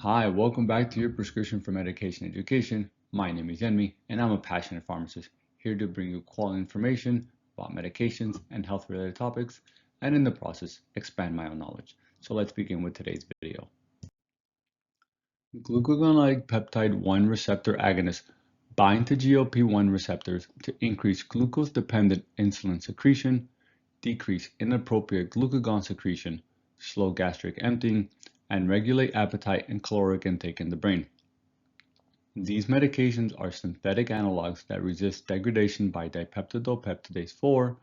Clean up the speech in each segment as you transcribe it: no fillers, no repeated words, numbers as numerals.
Hi, welcome back to your prescription for medication education. My name is Yenmi, and I'm a passionate pharmacist here to bring you quality information about medications and health-related topics, and in the process, expand my own knowledge. So let's begin with today's video. Glucagon-like peptide 1 receptor agonists bind to GLP-1 receptors to increase glucose-dependent insulin secretion, decrease inappropriate glucagon secretion, slow gastric emptying, and regulate appetite and caloric intake in the brain. These medications are synthetic analogs that resist degradation by dipeptidopeptidase 4.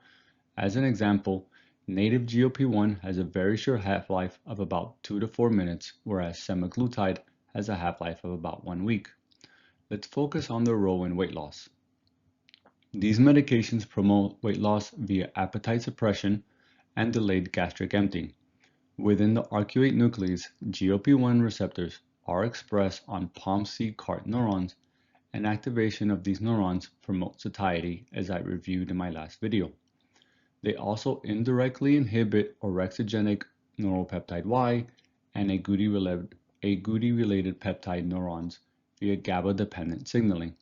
As an example, native GLP-1 has a very short half-life of about 2 to 4 minutes, whereas semaglutide has a half-life of about 1 week. Let's focus on their role in weight loss. These medications promote weight loss via appetite suppression and delayed gastric emptying. Within the arcuate nucleus, GLP-1 receptors are expressed on POMC CART neurons, and activation of these neurons promotes satiety, as I reviewed in my last video. They also indirectly inhibit orexigenic neuropeptide Y and agouti-related peptide neurons via GABA-dependent signaling.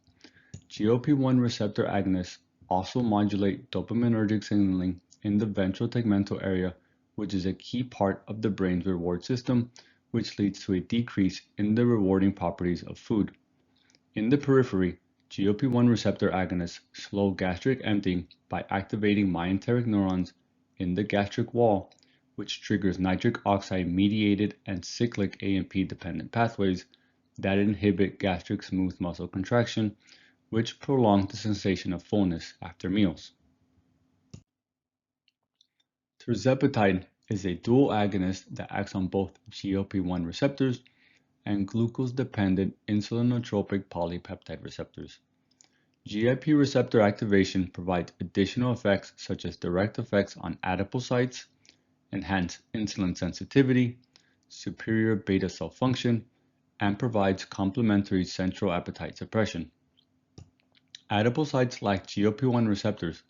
GLP-1 receptor agonists also modulate dopaminergic signaling in the ventral tegmental area, which is a key part of the brain's reward system, which leads to a decrease in the rewarding properties of food. In the periphery, GLP-1 receptor agonists slow gastric emptying by activating myenteric neurons in the gastric wall, which triggers nitric oxide-mediated and cyclic AMP-dependent pathways that inhibit gastric smooth muscle contraction, which prolong the sensation of fullness after meals. Tirzepatide is a dual agonist that acts on both GLP-1 receptors and glucose-dependent insulinotropic polypeptide receptors. GIP receptor activation provides additional effects such as direct effects on adipocytes, enhanced insulin sensitivity, superior beta cell function, and provides complementary central appetite suppression. Adipocytes lack GLP-1 receptors,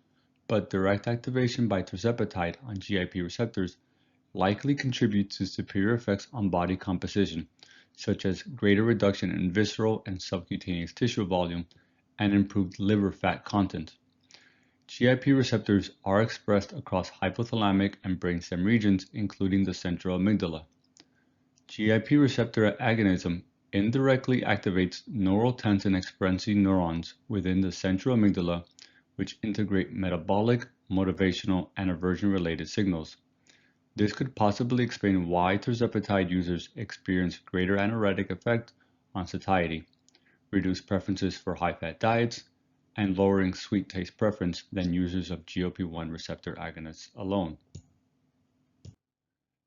but direct activation by tirzepatide on GIP receptors likely contributes to superior effects on body composition, such as greater reduction in visceral and subcutaneous tissue volume and improved liver fat content. GIP receptors are expressed across hypothalamic and brainstem regions, including the central amygdala. GIP receptor agonism indirectly activates neurotensin-expressing neurons within the central amygdala, which integrate metabolic, motivational, and aversion-related signals. This could possibly explain why tirzepatide users experience greater anoretic effect on satiety, reduced preferences for high-fat diets, and lowering sweet taste preference than users of GLP-1 receptor agonists alone.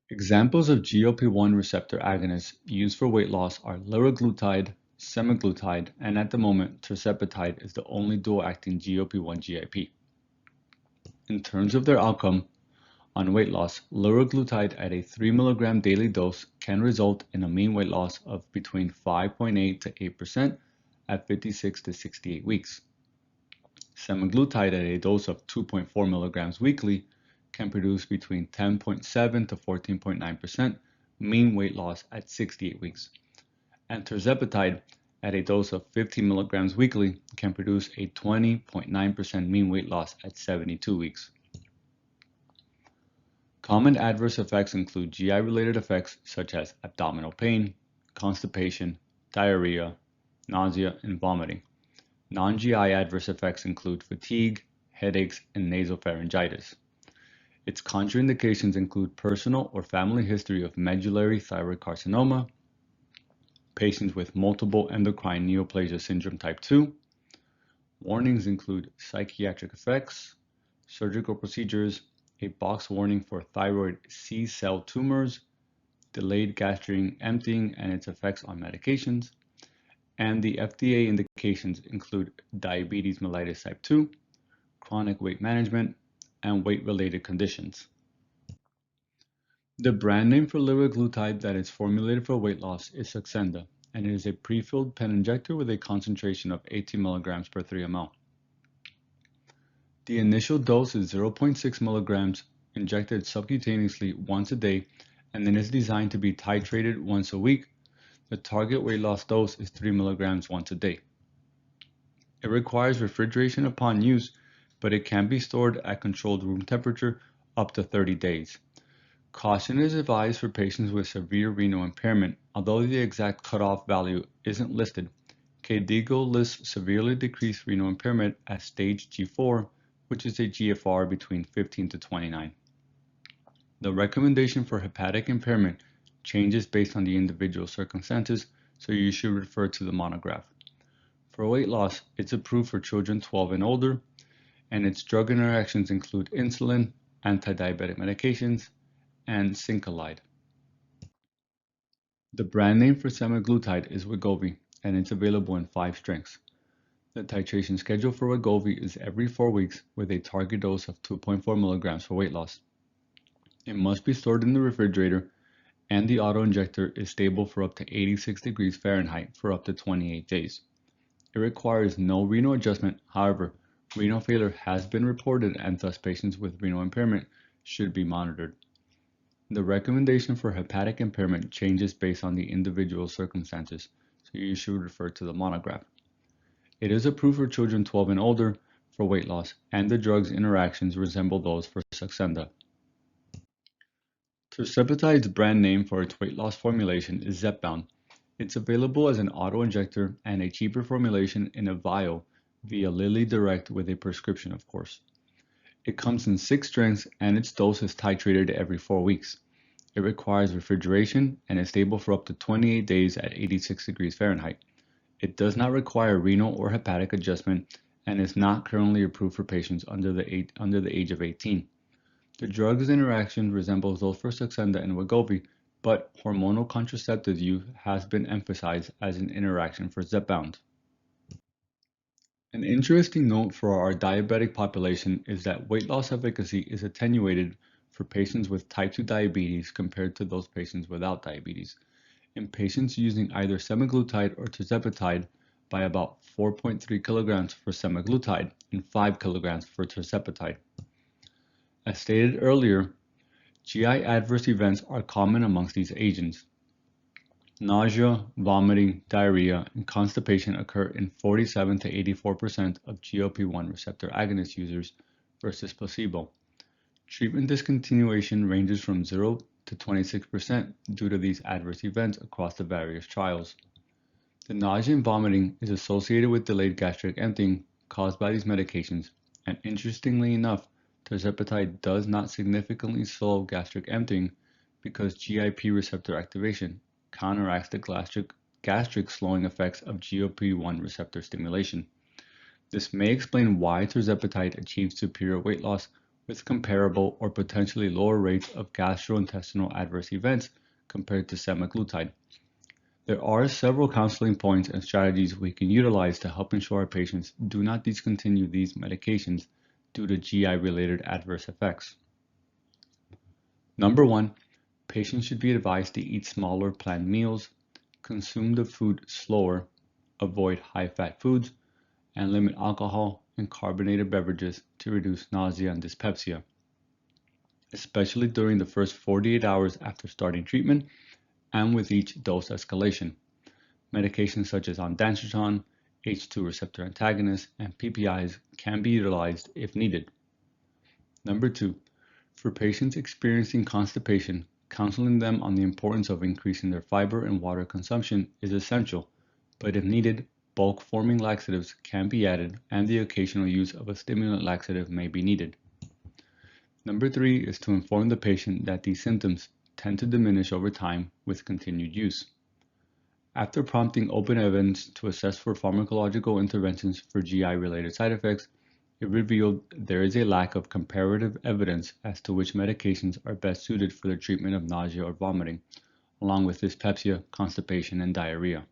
Examples of GLP-1 receptor agonists used for weight loss are liraglutide, semaglutide, and at the moment, tirzepatide is the only dual-acting GLP-1 GIP. In terms of their outcome on weight loss, liraglutide at a 3 mg daily dose can result in a mean weight loss of between 5.8 to 8% at 56 to 68 weeks. Semaglutide at a dose of 2.4 mg weekly can produce between 10.7 to 14.9% mean weight loss at 68 weeks. And tirzepatide at a dose of 15 mg weekly can produce a 20.9% mean weight loss at 72 weeks. Common adverse effects include GI-related effects such as abdominal pain, constipation, diarrhea, nausea, and vomiting. Non-GI adverse effects include fatigue, headaches, and nasopharyngitis. Its contraindications include personal or family history of medullary thyroid carcinoma, patients with multiple endocrine neoplasia syndrome type 2. Warnings include psychiatric effects, surgical procedures, a box warning for thyroid C-cell tumors, delayed gastric emptying and its effects on medications, and the FDA indications include diabetes mellitus type 2, chronic weight management, and weight-related conditions. The brand name for liraglutide that is formulated for weight loss is Saxenda, and it is a pre-filled pen injector with a concentration of 18 mg per 3 ml. The initial dose is 0.6 mg injected subcutaneously once a day, and then is designed to be titrated once a week The target weight loss dose is 3 milligrams once a day. It requires refrigeration upon use, but it can be stored at controlled room temperature up to 30 days. Caution is advised for patients with severe renal impairment. Although the exact cutoff value isn't listed, KDIGO lists severely decreased renal impairment as stage G4, which is a GFR between 15 to 29. The recommendation for hepatic impairment changes based on the individual circumstances, so you should refer to the monograph. For weight loss, it's approved for children 12 and older, and its drug interactions include insulin, anti-diabetic medications, and Syncalide. The brand name for semaglutide is Wegovy, and it's available in 5 strengths. The titration schedule for Wegovy is every 4 weeks with a target dose of 2.4 milligrams for weight loss. It must be stored in the refrigerator, and the autoinjector is stable for up to 86 degrees Fahrenheit for up to 28 days. It requires no renal adjustment. However, renal failure has been reported, and thus patients with renal impairment should be monitored. The recommendation for hepatic impairment changes based on the individual circumstances, so you should refer to the monograph. It is approved for children 12 and older for weight loss, and the drug's interactions resemble those for Saxenda. Tirzepatide's brand name for its weight loss formulation is Zepbound. It's available as an auto-injector and a cheaper formulation in a vial via Lilly Direct with a prescription, of course. It comes in 6 strengths, and its dose is titrated every 4 weeks. It requires refrigeration and is stable for up to 28 days at 86 degrees Fahrenheit. It does not require renal or hepatic adjustment and is not currently approved for patients under the age of 18. The drug's interaction resembles those for Saxenda and Wegovy, but hormonal contraceptive use has been emphasized as an interaction for Zepbound. An interesting note for our diabetic population is that weight loss efficacy is attenuated for patients with type 2 diabetes compared to those patients without diabetes. In patients using either semaglutide or tirzepatide by about 4.3 kilograms for semaglutide and 5 kilograms for tirzepatide. As stated earlier, GI adverse events are common amongst these agents. Nausea, vomiting, diarrhea, and constipation occur in 47 to 84% of GLP-1 receptor agonist users versus placebo. Treatment discontinuation ranges from 0 to 26% due to these adverse events across the various trials. The nausea and vomiting is associated with delayed gastric emptying caused by these medications, and interestingly enough, tirzepatide does not significantly slow gastric emptying because GIP receptor activation counteracts the gastric slowing effects of GLP-1 receptor stimulation. This may explain why tirzepatide achieves superior weight loss with comparable or potentially lower rates of gastrointestinal adverse events compared to semaglutide. There are several counseling points and strategies we can utilize to help ensure our patients do not discontinue these medications due to GI-related adverse effects. Number 1, patients should be advised to eat smaller planned meals, consume the food slower, avoid high-fat foods, and limit alcohol and carbonated beverages to reduce nausea and dyspepsia, especially during the first 48 hours after starting treatment and with each dose escalation. Medications such as ondansetron, H2 receptor antagonists, and PPIs can be utilized if needed. Number 2, for patients experiencing constipation, counseling them on the importance of increasing their fiber and water consumption is essential, but if needed, bulk forming laxatives can be added and the occasional use of a stimulant laxative may be needed. Number 3 is to inform the patient that these symptoms tend to diminish over time with continued use. After prompting open evidence to assess for pharmacological interventions for GI-related side effects, it revealed there is a lack of comparative evidence as to which medications are best suited for the treatment of nausea or vomiting, along with dyspepsia, constipation, and diarrhea.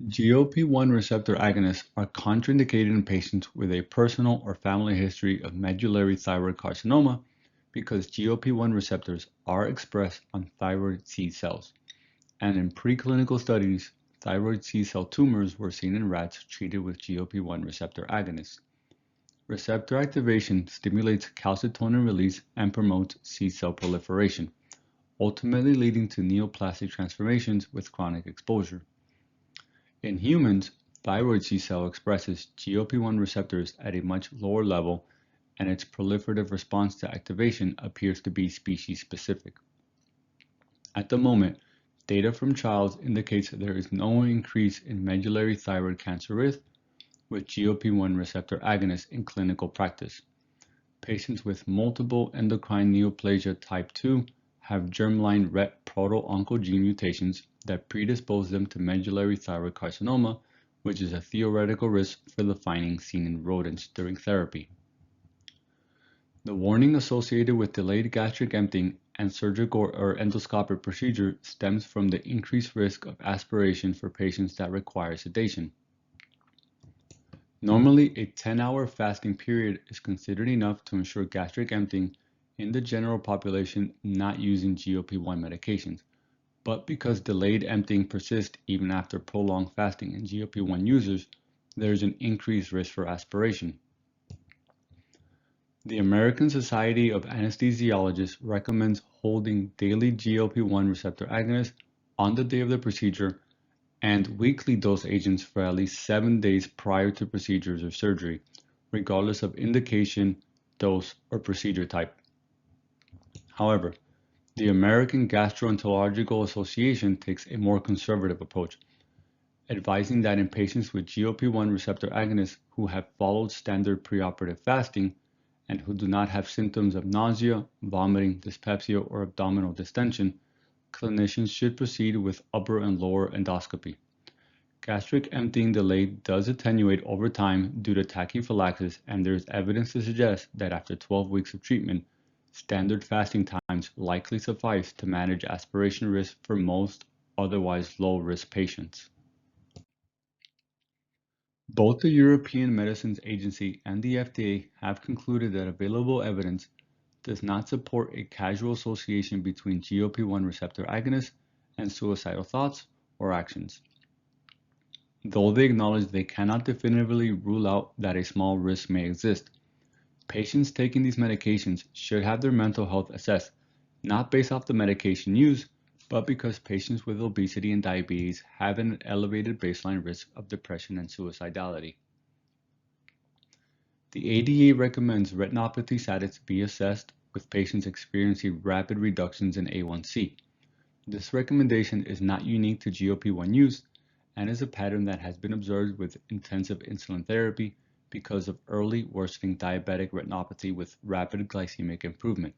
GLP-1 receptor agonists are contraindicated in patients with a personal or family history of medullary thyroid carcinoma because GLP-1 receptors are expressed on thyroid C cells, and in preclinical studies, thyroid C cell tumors were seen in rats treated with GLP-1 receptor agonists. Receptor activation stimulates calcitonin release and promotes C cell proliferation, ultimately leading to neoplastic transformations with chronic exposure. In humans, thyroid C cell expresses GLP-1 receptors at a much lower level, and its proliferative response to activation appears to be species-specific. At the moment, data from trials indicates that there is no increase in medullary thyroid cancer risk with GLP-1 receptor agonists in clinical practice. Patients with multiple endocrine neoplasia type 2 have germline RET proto-oncogene mutations that predispose them to medullary thyroid carcinoma, which is a theoretical risk for the findings seen in rodents during therapy. The warning associated with delayed gastric emptying and surgical or endoscopic procedure stems from the increased risk of aspiration for patients that require sedation. Normally, a 10-hour fasting period is considered enough to ensure gastric emptying in the general population not using GLP-1 medications, but because delayed emptying persists even after prolonged fasting in GLP-1 users, there is an increased risk for aspiration. The American Society of Anesthesiologists recommends holding daily GLP-1 receptor agonists on the day of the procedure and weekly dose agents for at least 7 days prior to procedures or surgery, regardless of indication, dose, or procedure type. However, the American Gastroenterological Association takes a more conservative approach, advising that in patients with GLP-1 receptor agonists who have followed standard preoperative fasting and who do not have symptoms of nausea, vomiting, dyspepsia, or abdominal distension, clinicians should proceed with upper and lower endoscopy. Gastric emptying delay does attenuate over time due to tachyphylaxis, and there is evidence to suggest that after 12 weeks of treatment, standard fasting times likely suffice to manage aspiration risk for most otherwise low-risk patients. Both the European Medicines Agency and the FDA have concluded that available evidence does not support a causal association between GLP-1 receptor agonists and suicidal thoughts or actions. Though they acknowledge they cannot definitively rule out that a small risk may exist, patients taking these medications should have their mental health assessed, not based off the medication used, but because patients with obesity and diabetes have an elevated baseline risk of depression and suicidality. The ADA recommends retinopathy status be assessed with patients experiencing rapid reductions in A1C. This recommendation is not unique to GLP-1 use and is a pattern that has been observed with intensive insulin therapy because of early worsening diabetic retinopathy with rapid glycemic improvement.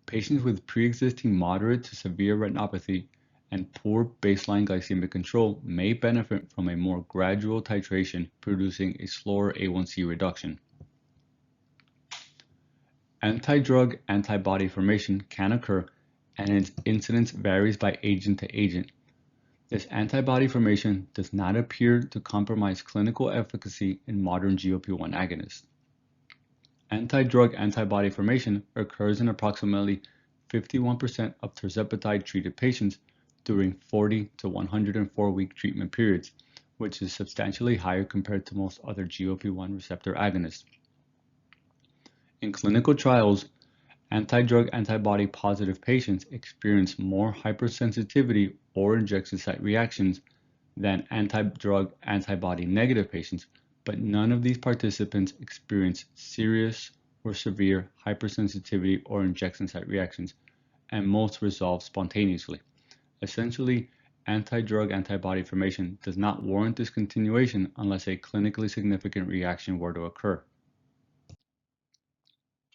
Patients with pre-existing moderate to severe retinopathy and poor baseline glycemic control may benefit from a more gradual titration, producing a slower A1C reduction. Anti-drug antibody formation can occur, and its incidence varies by agent to agent. This antibody formation does not appear to compromise clinical efficacy in modern GLP-1 agonists. Anti-drug antibody formation occurs in approximately 51% of tirzepatide-treated patients during 40 to 104-week treatment periods, which is substantially higher compared to most other GLP-1 receptor agonists. In clinical trials, anti-drug antibody positive patients experience more hypersensitivity or injection site reactions than anti-drug antibody negative patients, but none of these participants experience serious or severe hypersensitivity or injection site reactions, and most resolve spontaneously. Essentially, anti-drug antibody formation does not warrant discontinuation unless a clinically significant reaction were to occur.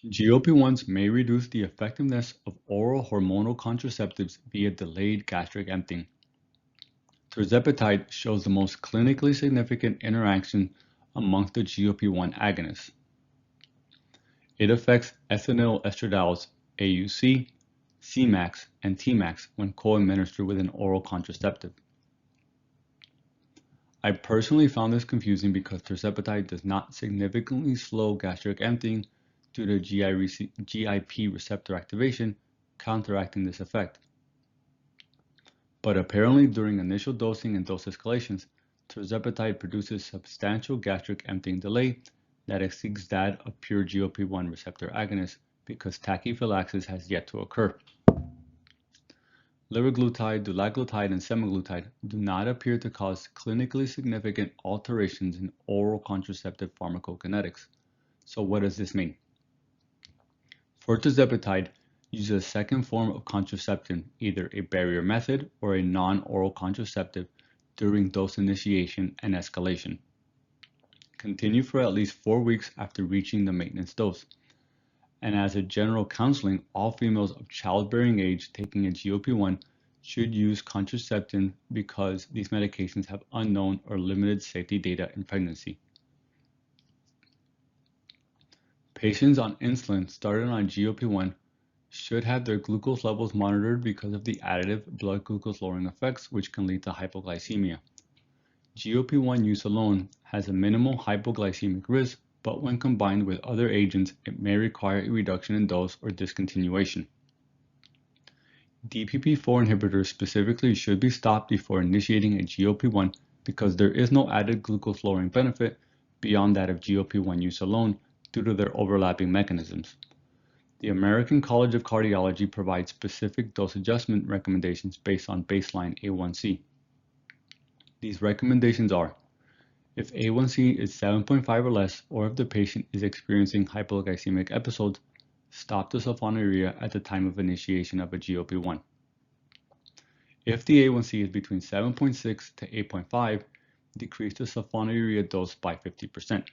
GLP-1s may reduce the effectiveness of oral hormonal contraceptives via delayed gastric emptying. Tirzepatide shows the most clinically significant interaction amongst the GLP-1 agonists. It affects ethinyl estradiol's AUC, Cmax, and Tmax when co-administered with an oral contraceptive. I personally found this confusing because tirzepatide does not significantly slow gastric emptying due to GIP receptor activation, counteracting this effect. But apparently during initial dosing and dose escalations, tirzepatide produces substantial gastric emptying delay that exceeds that of pure GLP-1 receptor agonists because tachyphylaxis has yet to occur. Liraglutide, dulaglutide, and semaglutide do not appear to cause clinically significant alterations in oral contraceptive pharmacokinetics. So what does this mean? For tirzepatide, uses a second form of contraception, either a barrier method or a non-oral contraceptive during dose initiation and escalation. Continue for at least 4 weeks after reaching the maintenance dose. And as a general counseling, all females of childbearing age taking a GLP-1 should use contraception because these medications have unknown or limited safety data in pregnancy. Patients on insulin started on GLP-1 should have their glucose levels monitored because of the additive blood glucose lowering effects, which can lead to hypoglycemia. GLP-1 use alone has a minimal hypoglycemic risk, but when combined with other agents, it may require a reduction in dose or discontinuation. DPP-4 inhibitors specifically should be stopped before initiating a GLP-1 because there is no added glucose lowering benefit beyond that of GLP-1 use alone due to their overlapping mechanisms. The American College of Cardiology provides specific dose adjustment recommendations based on baseline A1C. These recommendations are: if A1C is 7.5 or less, or if the patient is experiencing hypoglycemic episodes, stop the sulfonylurea at the time of initiation of a GLP-1. If the A1C is between 7.6 to 8.5, decrease the sulfonylurea dose by 50%.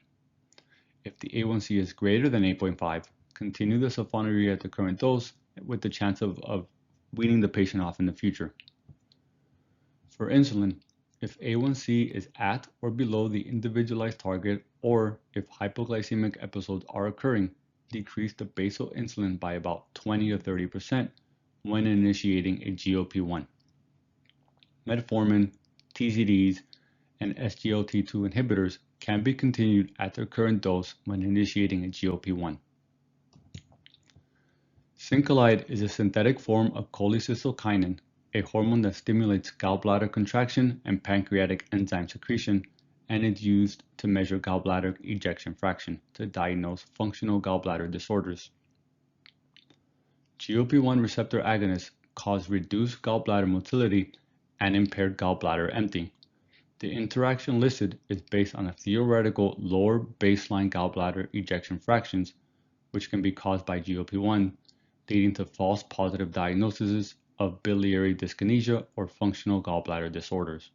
If the A1C is greater than 8.5, continue the sulfonylurea at the current dose with the chance of weaning the patient off in the future. For insulin, if A1C is at or below the individualized target, or if hypoglycemic episodes are occurring, decrease the basal insulin by about 20 to 30% when initiating a GLP-1. Metformin, TZDs, and SGLT2 inhibitors can be continued at their current dose when initiating a GLP-1. Syncolide is a synthetic form of cholecystokinin, a hormone that stimulates gallbladder contraction and pancreatic enzyme secretion, and is used to measure gallbladder ejection fraction to diagnose functional gallbladder disorders. GLP-1 receptor agonists cause reduced gallbladder motility and impaired gallbladder emptying. The interaction listed is based on a theoretical lower baseline gallbladder ejection fractions, which can be caused by GLP-1, leading to false positive diagnoses of biliary dyskinesia or functional gallbladder disorders.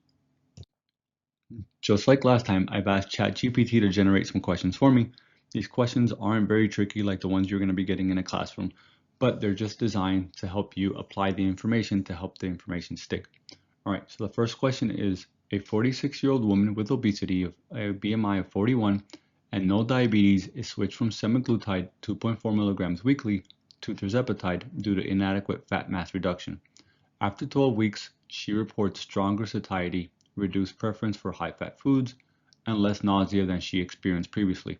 Just like last time, I've asked ChatGPT to generate some questions for me. These questions aren't very tricky like the ones you're going to be getting in a classroom, but they're just designed to help you apply the information to help the information stick. All right, so the first question is: a 46-year-old woman with obesity of a BMI of 41 and no diabetes is switched from semaglutide 2.4 milligrams weekly to tirzepatide due to inadequate fat mass reduction. After 12 weeks, she reports stronger satiety, reduced preference for high-fat foods, and less nausea than she experienced previously.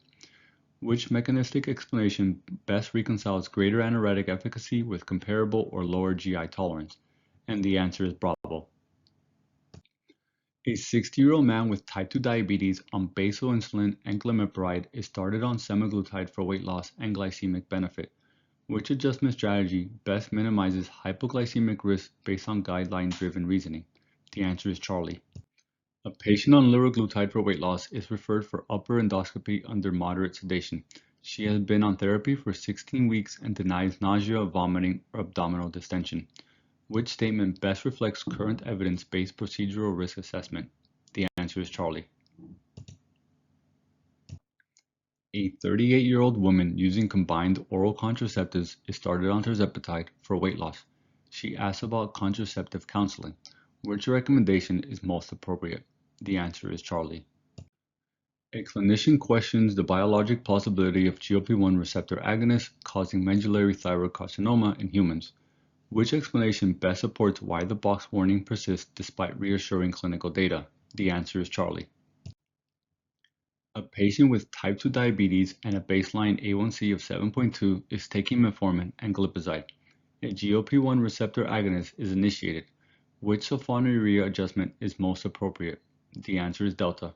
Which mechanistic explanation best reconciles greater anoretic efficacy with comparable or lower GI tolerance? And the answer is Bravo. A 60-year-old man with type 2 diabetes on basal insulin and glimepiride is started on semaglutide for weight loss and glycemic benefit. Which adjustment strategy best minimizes hypoglycemic risk based on guideline-driven reasoning? The answer is Charlie. A patient on liraglutide for weight loss is referred for upper endoscopy under moderate sedation. She has been on therapy for 16 weeks and denies nausea, vomiting, or abdominal distension. Which statement best reflects current evidence-based procedural risk assessment? The answer is Charlie. A 38-year-old woman using combined oral contraceptives is started on tirzepatide for weight loss. She asks about contraceptive counseling. Which recommendation is most appropriate? The answer is Charlie. A clinician questions the biologic plausibility of GLP-1 receptor agonists causing medullary thyroid carcinoma in humans. Which explanation best supports why the box warning persists despite reassuring clinical data? The answer is Charlie. A patient with type 2 diabetes and a baseline A1C of 7.2 is taking metformin and glipizide. A GLP-1 receptor agonist is initiated. Which sulfonylurea adjustment is most appropriate? The answer is Delta.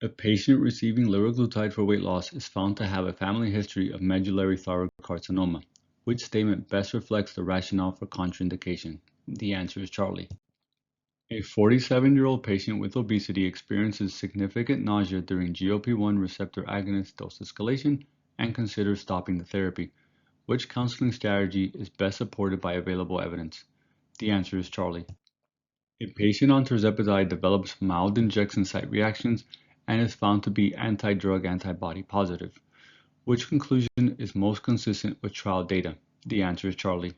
A patient receiving liraglutide for weight loss is found to have a family history of medullary thyroid carcinoma. Which statement best reflects the rationale for contraindication? The answer is Charlie. A 47-year-old patient with obesity experiences significant nausea during GLP-1 receptor agonist dose escalation and considers stopping the therapy. Which counseling strategy is best supported by available evidence? The answer is Charlie. A patient on tirzepatide develops mild injection site reactions and is found to be anti-drug antibody positive. Which conclusion is most consistent with trial data? The answer is Charlie.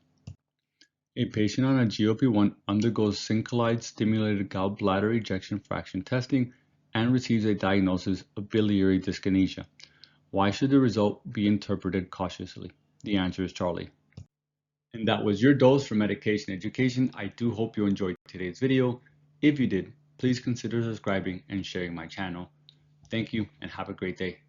A patient on a GLP-1 undergoes Syncholide stimulated gallbladder ejection fraction testing and receives a diagnosis of biliary dyskinesia. Why should the result be interpreted cautiously? The answer is Charlie. And that was your dose for medication education. I do hope you enjoyed today's video. If you did, please consider subscribing and sharing my channel. Thank you and have a great day.